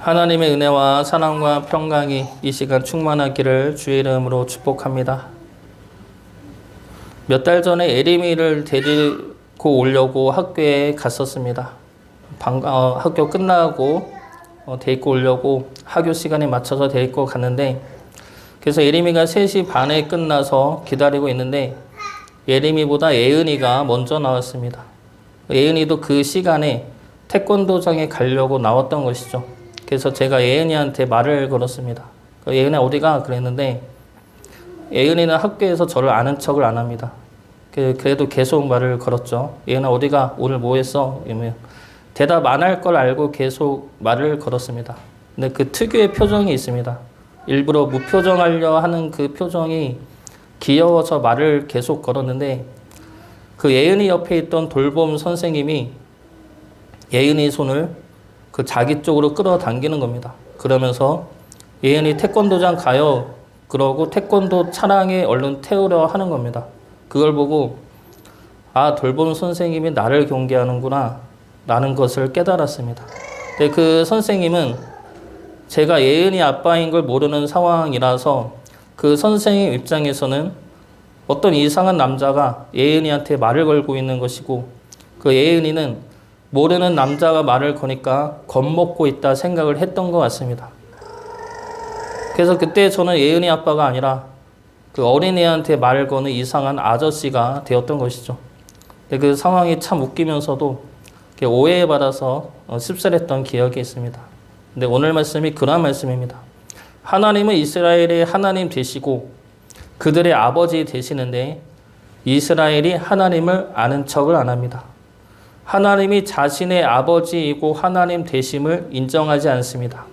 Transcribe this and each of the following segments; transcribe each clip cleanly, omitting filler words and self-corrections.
하나님의 은혜와 사랑과 평강이 이 시간 충만하기를 주의 이름으로 축복합니다. 몇 달 전에 에리미를 데리고 오려고 학교에 갔었습니다. 학교 끝나고 데리고 오려고 학교 시간에 맞춰서 데리고 갔는데, 그래서 예림이가 3시 반에 끝나서 기다리고 있는데 예림이보다 예은이가 먼저 나왔습니다. 예은이도 그 시간에 태권도장에 가려고 나왔던 것이죠. 그래서 제가 예은이한테 말을 걸었습니다. 예은아 어디가? 그랬는데 예은이는 학교에서 저를 아는 척을 안 합니다. 그래도 계속 말을 걸었죠. 예은아 어디가? 오늘 뭐 했어? 이러면 대답 안 할 걸 알고 계속 말을 걸었습니다. 근데 그 특유의 표정이 있습니다. 일부러 무표정하려 하는 그 표정이 귀여워서 말을 계속 걸었는데, 그 예은이 옆에 있던 돌봄 선생님이 예은이 손을 그 자기 쪽으로 끌어당기는 겁니다. 그러면서 예은이 태권도장 가요. 그러고 태권도 차량에 얼른 태우려 하는 겁니다. 그걸 보고 아, 돌봄 선생님이 나를 경계하는구나 라는 것을 깨달았습니다. 근데 그 선생님은 제가 예은이 아빠인 걸 모르는 상황이라서 그 선생님 입장에서는 어떤 이상한 남자가 예은이한테 말을 걸고 있는 것이고, 그 예은이는 모르는 남자가 말을 거니까 겁먹고 있다 생각을 했던 것 같습니다. 그래서 그때 저는 예은이 아빠가 아니라 그 어린애한테 말을 거는 이상한 아저씨가 되었던 것이죠. 근데 그 상황이 참 웃기면서도 오해에 받아서 씁쓸했던 기억이 있습니다. 근데 오늘 말씀이 그러한 말씀입니다. 하나님은 이스라엘의 하나님 되시고 그들의 아버지 되시는데 이스라엘이 하나님을 아는 척을 안 합니다. 하나님이 자신의 아버지이고 하나님 되심을 인정하지 않습니다.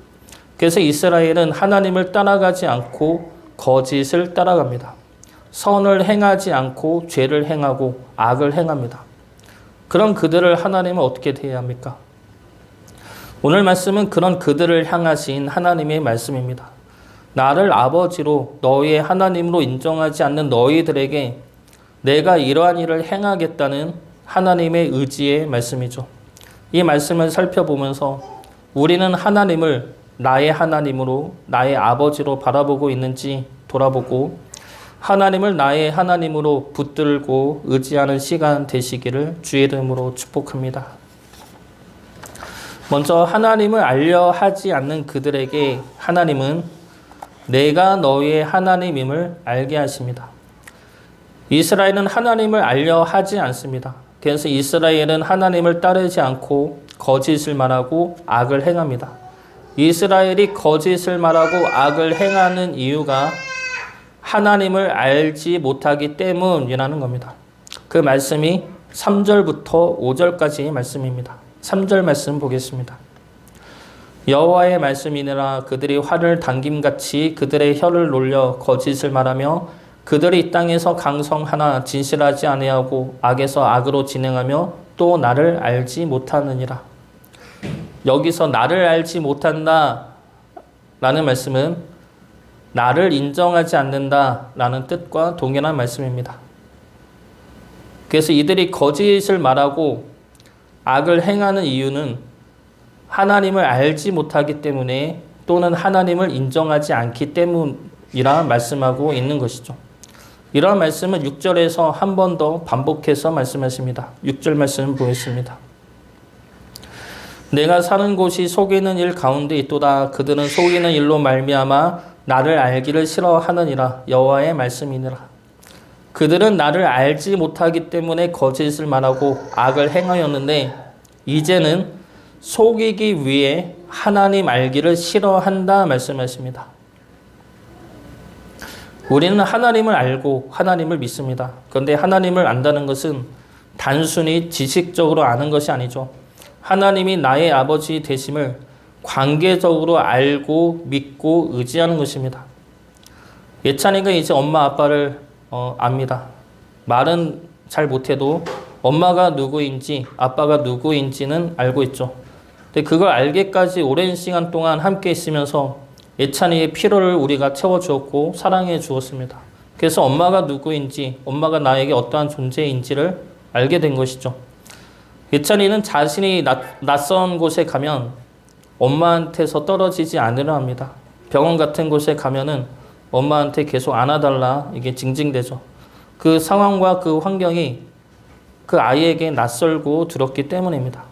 그래서 이스라엘은 하나님을 따라가지 않고 거짓을 따라갑니다. 선을 행하지 않고 죄를 행하고 악을 행합니다. 그런 그들을 하나님은 어떻게 대해야 합니까? 오늘 말씀은 그런 그들을 향하신 하나님의 말씀입니다. 나를 아버지로 너희의 하나님으로 인정하지 않는 너희들에게 내가 이러한 일을 행하겠다는 하나님의 의지의 말씀이죠. 이 말씀을 살펴보면서 우리는 하나님을 나의 하나님으로, 나의 아버지로 바라보고 있는지 돌아보고 하나님을 나의 하나님으로 붙들고 의지하는 시간 되시기를 주의 이름으로 축복합니다. 먼저 하나님을 알려 하지 않는 그들에게 하나님은 내가 너희의 하나님임을 알게 하십니다. 이스라엘은 하나님을 알려 하지 않습니다. 그래서 이스라엘은 하나님을 따르지 않고 거짓을 말하고 악을 행합니다. 이스라엘이 거짓을 말하고 악을 행하는 이유가 하나님을 알지 못하기 때문이라는 겁니다. 그 말씀이 3절부터 5절까지의 말씀입니다. 3절 말씀 보겠습니다. 여호와의 말씀이니라 그들이 활을 당김같이 그들의 혀를 놀려 거짓을 말하며 그들이 이 땅에서 강성하나 진실하지 아니하고 악에서 악으로 진행하며 또 나를 알지 못하느니라. 여기서 나를 알지 못한다 라는 말씀은 나를 인정하지 않는다 라는 뜻과 동일한 말씀입니다. 그래서 이들이 거짓을 말하고 악을 행하는 이유는 하나님을 알지 못하기 때문에 또는 하나님을 인정하지 않기 때문이라 말씀하고 있는 것이죠. 이러한 말씀은 6절에서 한 번 더 반복해서 말씀하십니다. 6절 말씀 보겠습니다. 내가 사는 곳이 속이는 일 가운데 있도다. 그들은 속이는 일로 말미암아 나를 알기를 싫어하느니라. 여호와의 말씀이니라. 그들은 나를 알지 못하기 때문에 거짓을 말하고 악을 행하였는데 이제는 속이기 위해 하나님 알기를 싫어한다 말씀하십니다. 우리는 하나님을 알고 하나님을 믿습니다. 그런데 하나님을 안다는 것은 단순히 지식적으로 아는 것이 아니죠. 하나님이 나의 아버지 되심을 관계적으로 알고 믿고 의지하는 것입니다. 예찬이가 이제 엄마 아빠를 압니다. 말은 잘 못해도 엄마가 누구인지 아빠가 누구인지는 알고 있죠. 근데 그걸 알기까지 오랜 시간 동안 함께 있으면서 예찬이의 필요를 우리가 채워주었고 사랑해 주었습니다. 그래서 엄마가 누구인지, 엄마가 나에게 어떠한 존재인지를 알게 된 것이죠. 예찬이는 자신이 낯선 곳에 가면 엄마한테서 떨어지지 않으려 합니다. 병원 같은 곳에 가면은 엄마한테 계속 안아달라 이게 징징대죠. 그 상황과 그 환경이 그 아이에게 낯설고 두렵기 때문입니다.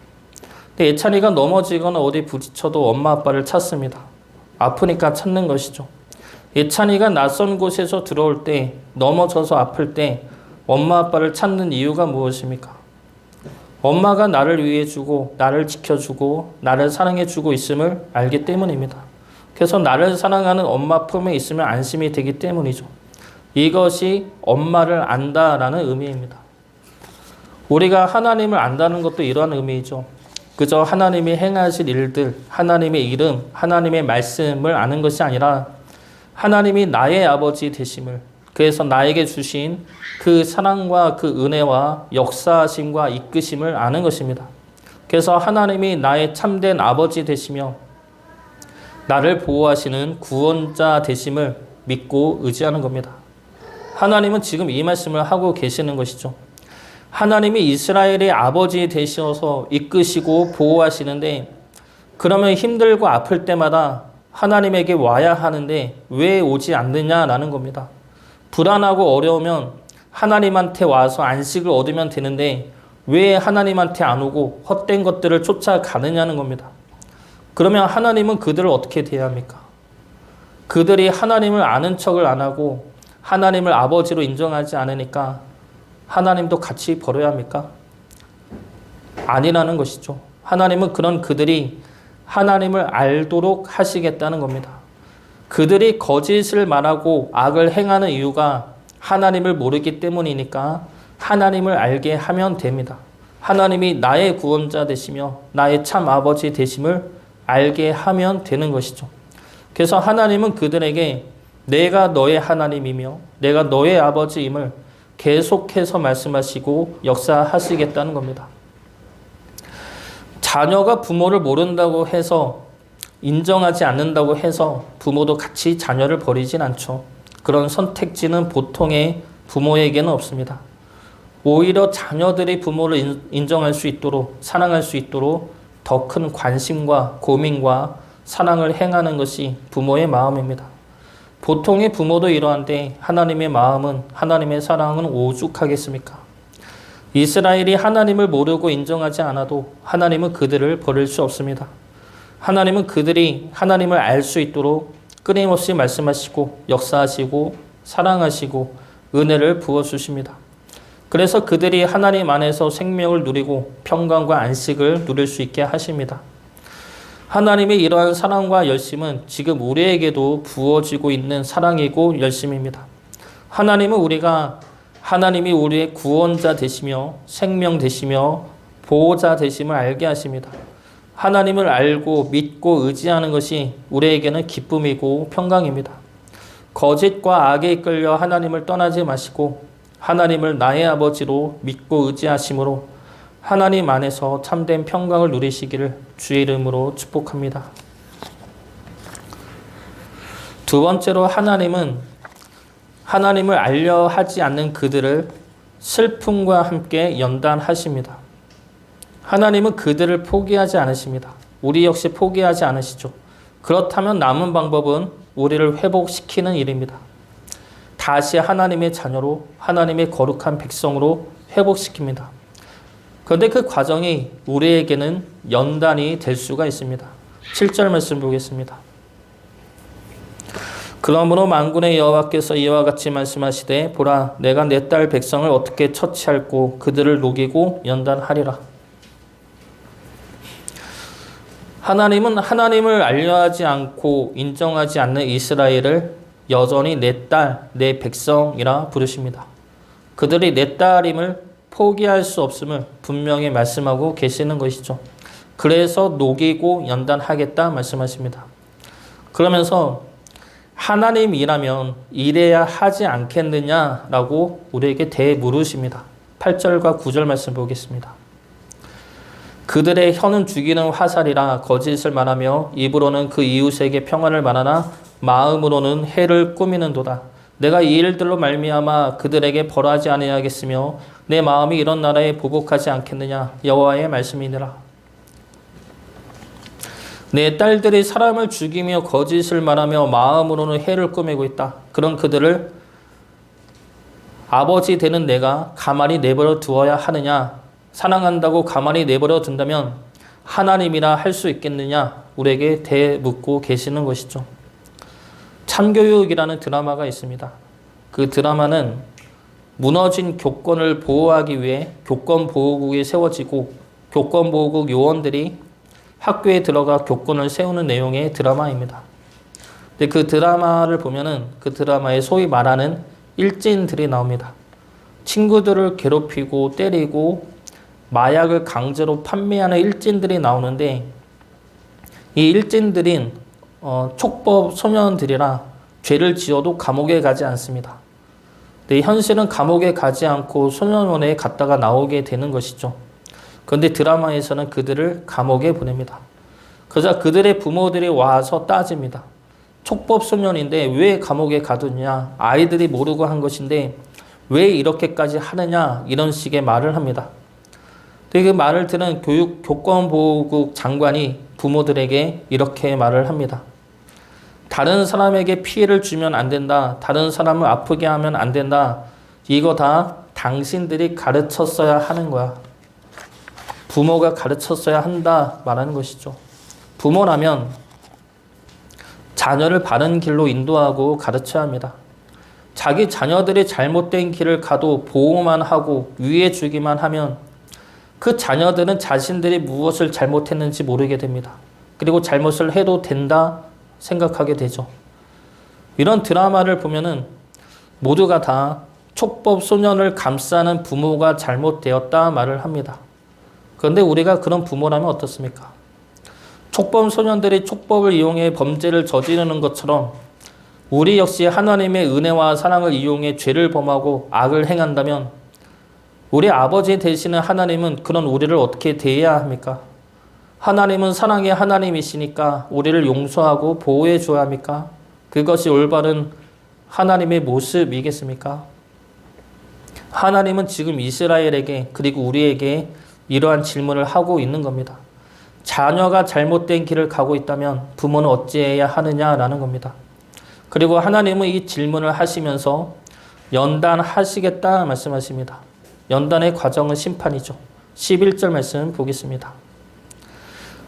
근데 예찬이가 넘어지거나 어디 부딪혀도 엄마 아빠를 찾습니다. 아프니까 찾는 것이죠. 예찬이가 낯선 곳에서 들어올 때, 넘어져서 아플 때 엄마 아빠를 찾는 이유가 무엇입니까? 엄마가 나를 위해주고 나를 지켜주고 나를 사랑해주고 있음을 알기 때문입니다. 그래서 나를 사랑하는 엄마 품에 있으면 안심이 되기 때문이죠. 이것이 엄마를 안다라는 의미입니다. 우리가 하나님을 안다는 것도 이러한 의미이죠. 그저 하나님이 행하실 일들, 하나님의 이름, 하나님의 말씀을 아는 것이 아니라 하나님이 나의 아버지 되심을, 그래서 나에게 주신 그 사랑과 그 은혜와 역사하심과 이끄심을 아는 것입니다. 그래서 하나님이 나의 참된 아버지 되시며 나를 보호하시는 구원자 되심을 믿고 의지하는 겁니다. 하나님은 지금 이 말씀을 하고 계시는 것이죠. 하나님이 이스라엘의 아버지 되셔서 이끄시고 보호하시는데, 그러면 힘들고 아플 때마다 하나님에게 와야 하는데 왜 오지 않느냐라는 겁니다. 불안하고 어려우면 하나님한테 와서 안식을 얻으면 되는데 왜 하나님한테 안 오고 헛된 것들을 쫓아가느냐는 겁니다. 그러면 하나님은 그들을 어떻게 대합니까? 그들이 하나님을 아는 척을 안 하고 하나님을 아버지로 인정하지 않으니까 하나님도 같이 버려야 합니까? 아니라는 것이죠. 하나님은 그런 그들이 하나님을 알도록 하시겠다는 겁니다. 그들이 거짓을 말하고 악을 행하는 이유가 하나님을 모르기 때문이니까 하나님을 알게 하면 됩니다. 하나님이 나의 구원자 되시며 나의 참 아버지 되심을 알게 하면 되는 것이죠. 그래서 하나님은 그들에게 내가 너의 하나님이며 내가 너의 아버지임을 계속해서 말씀하시고 역사하시겠다는 겁니다. 자녀가 부모를 모른다고 해서, 인정하지 않는다고 해서 부모도 같이 자녀를 버리진 않죠. 그런 선택지는 보통의 부모에게는 없습니다. 오히려 자녀들이 부모를 인정할 수 있도록, 사랑할 수 있도록 더 큰 관심과 고민과 사랑을 행하는 것이 부모의 마음입니다. 보통의 부모도 이러한데 하나님의 마음은, 하나님의 사랑은 오죽하겠습니까? 이스라엘이 하나님을 모르고 인정하지 않아도 하나님은 그들을 버릴 수 없습니다. 하나님은 그들이 하나님을 알 수 있도록 끊임없이 말씀하시고 역사하시고 사랑하시고 은혜를 부어주십니다. 그래서 그들이 하나님 안에서 생명을 누리고 평강과 안식을 누릴 수 있게 하십니다. 하나님의 이러한 사랑과 열심은 지금 우리에게도 부어지고 있는 사랑이고 열심입니다. 하나님이 우리의 구원자 되시며 생명 되시며 보호자 되심을 알게 하십니다. 하나님을 알고 믿고 의지하는 것이 우리에게는 기쁨이고 평강입니다. 거짓과 악에 이끌려 하나님을 떠나지 마시고 하나님을 나의 아버지로 믿고 의지하심으로 하나님 안에서 참된 평강을 누리시기를 주의 이름으로 축복합니다. 두 번째로 하나님을 알려 하지 않는 그들을 슬픔과 함께 연단하십니다. 하나님은 그들을 포기하지 않으십니다. 우리 역시 포기하지 않으시죠. 그렇다면 남은 방법은 우리를 회복시키는 일입니다. 다시 하나님의 자녀로, 하나님의 거룩한 백성으로 회복시킵니다. 그런데 그 과정이 우리에게는 연단이 될 수가 있습니다. 7절 말씀 보겠습니다. 그러므로 만군의 여호와께서 이와 같이 말씀하시되 보라 내가 내 딸 백성을 어떻게 처치할고 그들을 녹이고 연단하리라. 하나님은 하나님을 알려하지 않고 인정하지 않는 이스라엘을 여전히 내 딸, 내 백성이라 부르십니다. 그들이 내 딸임을 포기할 수 없음을 분명히 말씀하고 계시는 것이죠. 그래서 녹이고 연단하겠다 말씀하십니다. 그러면서 하나님이라면 이래야 하지 않겠느냐라고 우리에게 대물으십니다. 8절과 9절 말씀 보겠습니다. 그들의 혀는 죽이는 화살이라 거짓을 말하며 입으로는 그 이웃에게 평안을 말하나 마음으로는 해를 꾸미는도다. 내가 이 일들로 말미암아 그들에게 벌하지 아니하겠으며 내 마음이 이런 나라에 보복하지 않겠느냐 여호와의 말씀이니라. 내 딸들이 사람을 죽이며 거짓을 말하며 마음으로는 해를 꾸미고 있다. 그런 그들을 아버지 되는 내가 가만히 내버려 두어야 하느냐? 사랑한다고 가만히 내버려 둔다면 하나님이라 할 수 있겠느냐? 우리에게 대묻고 계시는 것이죠. 참교육이라는 드라마가 있습니다. 그 드라마는 무너진 교권을 보호하기 위해 교권보호국이 세워지고 교권보호국 요원들이 학교에 들어가 교권을 세우는 내용의 드라마입니다. 근데 그 드라마를 보면은 그 드라마에 소위 말하는 일진들이 나옵니다. 친구들을 괴롭히고 때리고 마약을 강제로 판매하는 일진들이 나오는데 이 일진들인 촉법 소년들이라 죄를 지어도 감옥에 가지 않습니다. 근데 현실은 감옥에 가지 않고 소년원에 갔다가 나오게 되는 것이죠. 그런데 드라마에서는 그들을 감옥에 보냅니다. 그러자 그들의 부모들이 와서 따집니다. 촉법 소년인데 왜 감옥에 가두냐? 아이들이 모르고 한 것인데 왜 이렇게까지 하느냐? 이런 식의 말을 합니다. 그 말을 들은 교권보호국 장관이 부모들에게 이렇게 말을 합니다. 다른 사람에게 피해를 주면 안 된다. 다른 사람을 아프게 하면 안 된다. 이거 다 당신들이 가르쳤어야 하는 거야. 부모가 가르쳤어야 한다 말하는 것이죠. 부모라면 자녀를 바른 길로 인도하고 가르쳐야 합니다. 자기 자녀들이 잘못된 길을 가도 보호만 하고 위해 주기만 하면 그 자녀들은 자신들이 무엇을 잘못했는지 모르게 됩니다. 그리고 잘못을 해도 된다 생각하게 되죠. 이런 드라마를 보면은 모두가 다 촉법 소년을 감싸는 부모가 잘못되었다 말을 합니다. 그런데 우리가 그런 부모라면 어떻습니까? 촉법 소년들이 촉법을 이용해 범죄를 저지르는 것처럼 우리 역시 하나님의 은혜와 사랑을 이용해 죄를 범하고 악을 행한다면 우리 아버지 되시는 하나님은 그런 우리를 어떻게 대해야 합니까? 하나님은 사랑의 하나님이시니까 우리를 용서하고 보호해 줘야 합니까? 그것이 올바른 하나님의 모습이겠습니까? 하나님은 지금 이스라엘에게 그리고 우리에게 이러한 질문을 하고 있는 겁니다. 자녀가 잘못된 길을 가고 있다면 부모는 어찌해야 하느냐라는 겁니다. 그리고 하나님은 이 질문을 하시면서 연단하시겠다 말씀하십니다. 연단의 과정은 심판이죠. 11절 말씀 보겠습니다.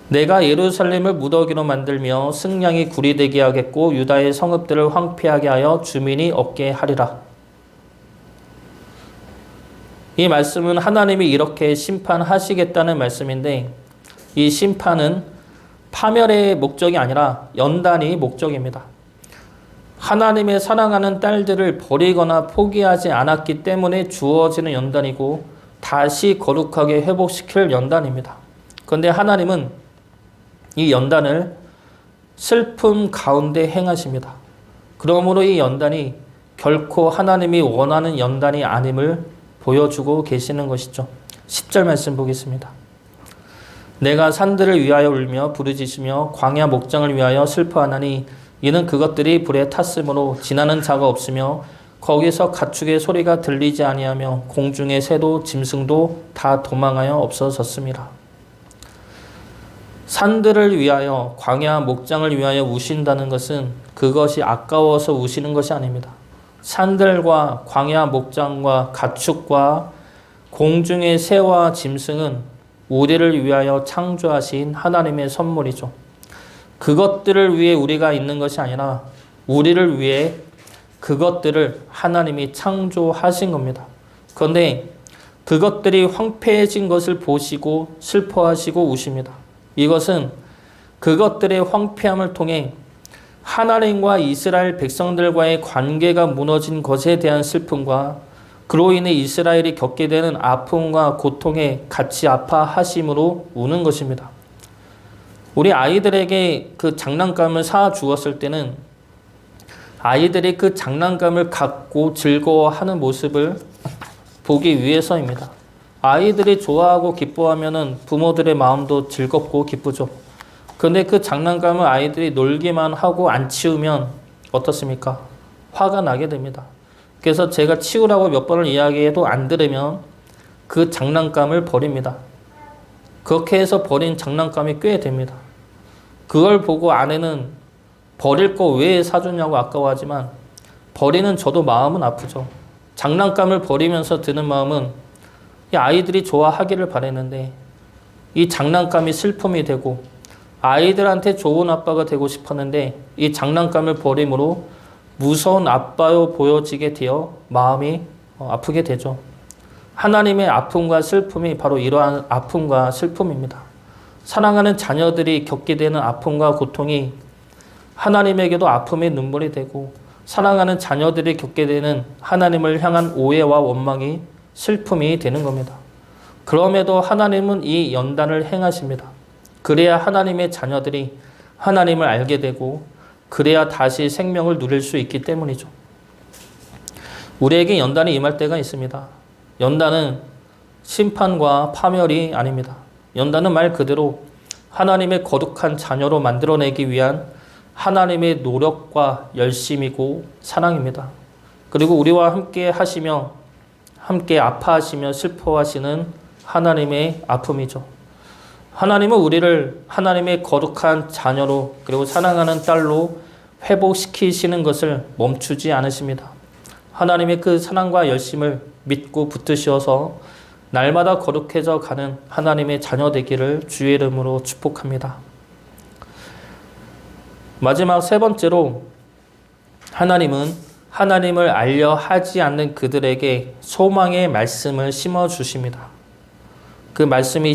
내가 예루살렘을 무더기로 만들며 승냥이 굴이 되게 하겠고 유다의 성읍들을 황폐하게 하여 주민이 없게 하리라. 이 말씀은 하나님이 이렇게 심판하시겠다는 말씀인데 이 심판은 파멸의 목적이 아니라 연단이 목적입니다. 하나님의 사랑하는 딸들을 버리거나 포기하지 않았기 때문에 주어지는 연단이고 다시 거룩하게 회복시킬 연단입니다. 그런데 하나님은 이 연단을 슬픔 가운데 행하십니다. 그러므로 이 연단이 결코 하나님이 원하는 연단이 아님을 보여주고 계시는 것이죠. 10절 말씀 보겠습니다. 내가 산들을 위하여 울며 부르짖으며 광야 목장을 위하여 슬퍼하나니 이는 그것들이 불에 탔으므로 지나는 자가 없으며 거기서 가축의 소리가 들리지 아니하며 공중의 새도 짐승도 다 도망하여 없어졌습니다. 산들을 위하여 광야 목장을 위하여 우신다는 것은 그것이 아까워서 우시는 것이 아닙니다. 산들과 광야 목장과 가축과 공중의 새와 짐승은 우리를 위하여 창조하신 하나님의 선물이죠. 그것들을 위해 우리가 있는 것이 아니라 우리를 위해 그것들을 하나님이 창조하신 겁니다. 그런데 그것들이 황폐해진 것을 보시고 슬퍼하시고 우십니다. 이것은 그것들의 황폐함을 통해 하나님과 이스라엘 백성들과의 관계가 무너진 것에 대한 슬픔과 그로 인해 이스라엘이 겪게 되는 아픔과 고통에 같이 아파하심으로 우는 것입니다. 우리 아이들에게 그 장난감을 사 주었을 때는 아이들이 그 장난감을 갖고 즐거워하는 모습을 보기 위해서입니다. 아이들이 좋아하고 기뻐하면은 부모들의 마음도 즐겁고 기쁘죠. 그런데 그 장난감을 아이들이 놀기만 하고 안 치우면 어떻습니까? 화가 나게 됩니다. 그래서 제가 치우라고 몇 번을 이야기해도 안 들으면 그 장난감을 버립니다. 그렇게 해서 버린 장난감이 꽤 됩니다. 그걸 보고 아내는 버릴 거 왜 사주냐고 아까워하지만 버리는 저도 마음은 아프죠. 장난감을 버리면서 드는 마음은 이 아이들이 좋아하기를 바랬는데 이 장난감이 슬픔이 되고 아이들한테 좋은 아빠가 되고 싶었는데 이 장난감을 버림으로 무서운 아빠로 보여지게 되어 마음이 아프게 되죠. 하나님의 아픔과 슬픔이 바로 이러한 아픔과 슬픔입니다. 사랑하는 자녀들이 겪게 되는 아픔과 고통이 하나님에게도 아픔의 눈물이 되고 사랑하는 자녀들이 겪게 되는 하나님을 향한 오해와 원망이 슬픔이 되는 겁니다. 그럼에도 하나님은 이 연단을 행하십니다. 그래야 하나님의 자녀들이 하나님을 알게 되고 그래야 다시 생명을 누릴 수 있기 때문이죠. 우리에게 연단이 임할 때가 있습니다. 연단은 심판과 파멸이 아닙니다. 연단은 말 그대로 하나님의 거룩한 자녀로 만들어내기 위한 하나님의 노력과 열심이고 사랑입니다. 그리고 우리와 함께 하시며 함께 아파하시며 슬퍼하시는 하나님의 아픔이죠. 하나님은 우리를 하나님의 거룩한 자녀로 그리고 사랑하는 딸로 회복시키시는 것을 멈추지 않으십니다. 하나님의 그 사랑과 열심을 믿고 붙드셔서 날마다 거룩해져 가는 하나님의 자녀 되기를 주의 이름으로 축복합니다. 마지막 세 번째로 하나님은 하나님을 알려 하지 않는 그들에게 소망의 말씀을 심어주십니다. 그 말씀이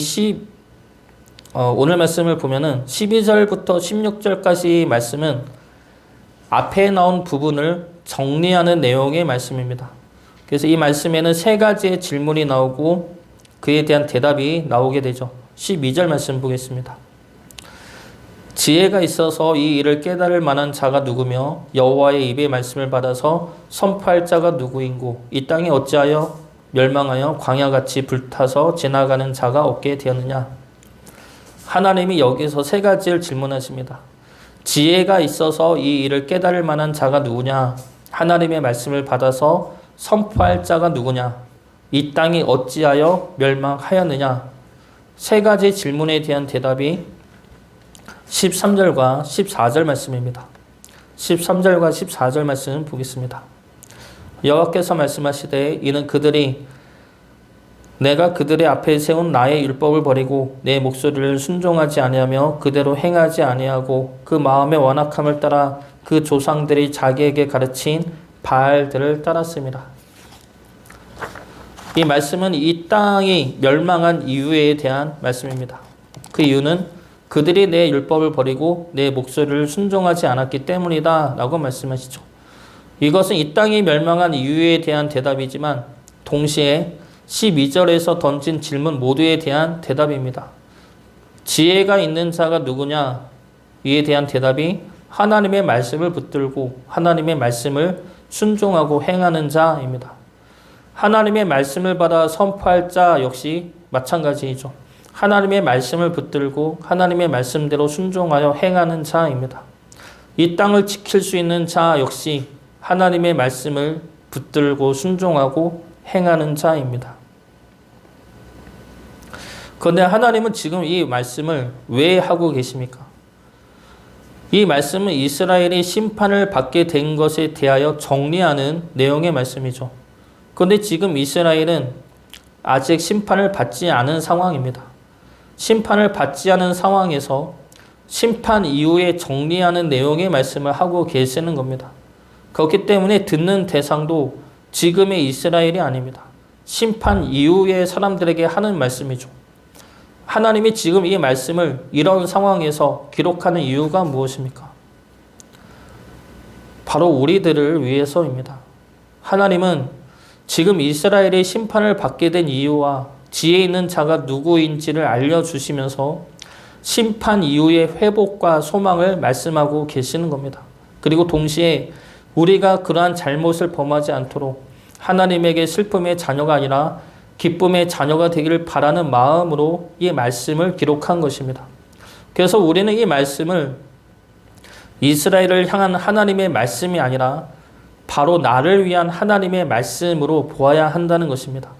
오늘 말씀을 보면은 12절부터 16절까지 말씀은 앞에 나온 부분을 정리하는 내용의 말씀입니다. 그래서 이 말씀에는 세 가지의 질문이 나오고 그에 대한 대답이 나오게 되죠. 12절 말씀 보겠습니다. 지혜가 있어서 이 일을 깨달을 만한 자가 누구며 여호와의 입의 말씀을 받아서 선포할 자가 누구인고 이 땅이 어찌하여 멸망하여 광야같이 불타서 지나가는 자가 없게 되었느냐. 하나님이 여기서 세 가지를 질문하십니다. 지혜가 있어서 이 일을 깨달을 만한 자가 누구냐. 하나님의 말씀을 받아서 선포할 자가 누구냐. 이 땅이 어찌하여 멸망하였느냐. 세 가지 질문에 대한 대답이 13절과 14절 말씀입니다. 13절과 14절 말씀 보겠습니다. 여호와께서 말씀하시되 이는 그들이 내가 그들의 앞에 세운 나의 율법을 버리고 내 목소리를 순종하지 아니하며 그대로 행하지 아니하고 그 마음의 완악함을 따라 그 조상들이 자기에게 가르친 바알들을 따랐습니다. 이 말씀은 이 땅이 멸망한 이유에 대한 말씀입니다. 그 이유는 그들이 내 율법을 버리고 내 목소리를 순종하지 않았기 때문이다 라고 말씀하시죠. 이것은 이 땅이 멸망한 이유에 대한 대답이지만 동시에 12절에서 던진 질문 모두에 대한 대답입니다. 지혜가 있는 자가 누구냐? 이에 대한 대답이 하나님의 말씀을 붙들고 하나님의 말씀을 순종하고 행하는 자입니다. 하나님의 말씀을 받아 선포할 자 역시 마찬가지이죠. 하나님의 말씀을 붙들고 하나님의 말씀대로 순종하여 행하는 자입니다. 이 땅을 지킬 수 있는 자 역시 하나님의 말씀을 붙들고 순종하고 행하는 자입니다. 그런데 하나님은 지금 이 말씀을 왜 하고 계십니까? 이 말씀은 이스라엘이 심판을 받게 된 것에 대하여 정리하는 내용의 말씀이죠. 그런데 지금 이스라엘은 아직 심판을 받지 않은 상황입니다. 심판을 받지 않은 상황에서 심판 이후에 정리하는 내용의 말씀을 하고 계시는 겁니다. 그렇기 때문에 듣는 대상도 지금의 이스라엘이 아닙니다. 심판 이후의 사람들에게 하는 말씀이죠. 하나님이 지금 이 말씀을 이런 상황에서 기록하는 이유가 무엇입니까? 바로 우리들을 위해서입니다. 하나님은 지금 이스라엘이 심판을 받게 된 이유와 지혜 있는 자가 누구인지를 알려주시면서 심판 이후의 회복과 소망을 말씀하고 계시는 겁니다. 그리고 동시에 우리가 그러한 잘못을 범하지 않도록 하나님에게 슬픔의 자녀가 아니라 기쁨의 자녀가 되기를 바라는 마음으로 이 말씀을 기록한 것입니다. 그래서 우리는 이 말씀을 이스라엘을 향한 하나님의 말씀이 아니라 바로 나를 위한 하나님의 말씀으로 보아야 한다는 것입니다.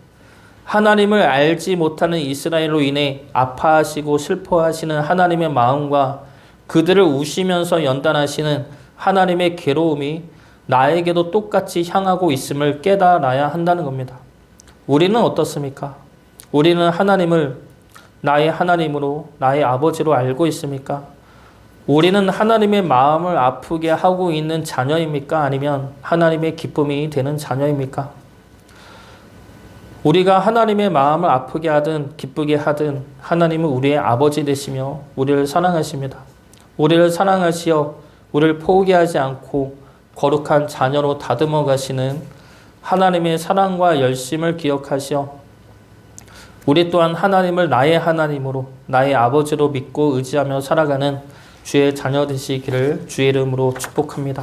하나님을 알지 못하는 이스라엘로 인해 아파하시고 슬퍼하시는 하나님의 마음과 그들을 우시면서 연단하시는 하나님의 괴로움이 나에게도 똑같이 향하고 있음을 깨달아야 한다는 겁니다. 우리는 어떻습니까? 우리는 하나님을 나의 하나님으로, 나의 아버지로 알고 있습니까? 우리는 하나님의 마음을 아프게 하고 있는 자녀입니까? 아니면 하나님의 기쁨이 되는 자녀입니까? 우리가 하나님의 마음을 아프게 하든 기쁘게 하든 하나님은 우리의 아버지 되시며 우리를 사랑하십니다. 우리를 사랑하시어 우리를 포기하지 않고 거룩한 자녀로 다듬어 가시는 하나님의 사랑과 열심을 기억하시어 우리 또한 하나님을 나의 하나님으로, 나의 아버지로 믿고 의지하며 살아가는 주의 자녀 되시기를 주의 이름으로 축복합니다.